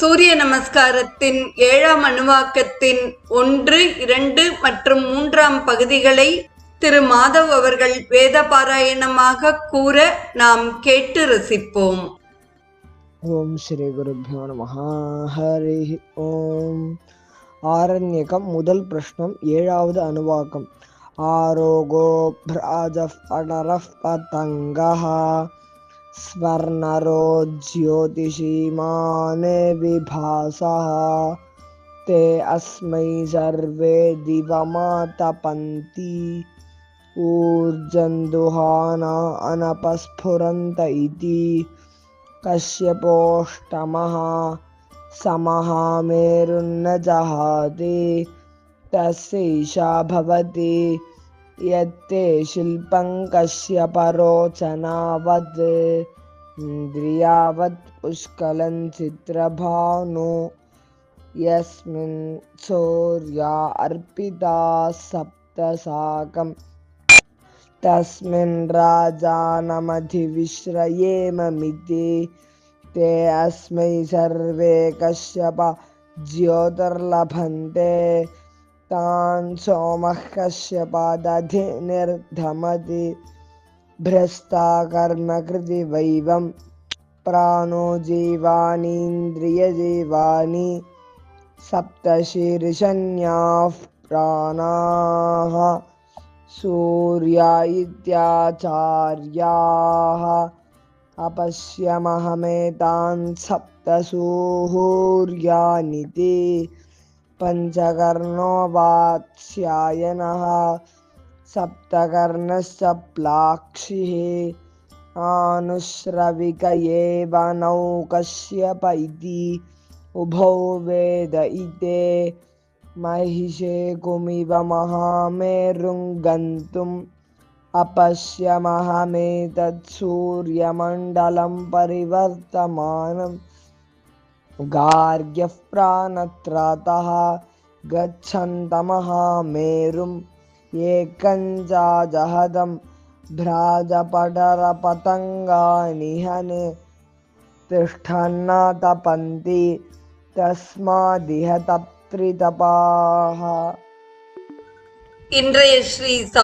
சூரிய நமஸ்காரத்தின் 7ஆம் அணுவாக்கத்தின் 1, 2 மற்றும் 3ஆம் பகுதிகளை திரு மாதவ் அவர்கள் வேத பாராயணமாக கூற நாம் கேட்டு ரசிப்போம். ஓம் ஸ்ரீ குருப்யோ நமஹ. ஹரி ஓம். ஆரண்யகம். முதல் பிரஷ்னம், 7வது அணுவாக்கம். ஆரோகோ ப்ராஜஃப் அனரஃப் பதங்கஹ ஸ்வர்ணரோ ஜ்யோதிஷீமானே விபாசஹ தே அஸ்மை சர்வே திவமாதபந்தி ஊர்ஜந்துஹானா அனபஸ்ஃபுரந்த இதி कश्यपोष्टमः समः मेरुन्न जहाति तस्यैषा भवति यत्ते शिल्पं कश्यपरोचनावत् इन्द्रियावत् पुष्कलं चित्रभानु यस्मिन् सूर्या अर्पिता सप्तसाकम् तस्मिन् राजानमधिविश्रयेममिति ते अस्मै सर्वे कश्यप ज्योतिर्लभन्ते तान् सोमः कश्यपादधि निर्धमति भ्रष्टा कर्मकृति वैवं प्राणो जीवानीन्द्रियजीवानि सप्तशीर्षण्याः प्राणाः सूर्या इत्याचार्याः अपश्यमहमेतान् सप्तसूर्यानिति पञ्चकर्णो वात्स्यायनः सप्तकर्णश्च प्लाक्षिः आनुश्रविक एव नौ कश्यप इति उभौ वेद इते महिषे कुमिव महामेरुं गन्तुम् अपश्यमहमेतत् सूर्यमण्डलं परिवर्तमानं गार्ग्यः प्राणत्रातः गच्छन्तमहामेरुं एकं जाजहदं भ्राजपटरपतङ्गानिहने तिष्ठन्नातपन्ति तस्मादिह तप्त्रितपाः. இன்றைய ஸ்ரீ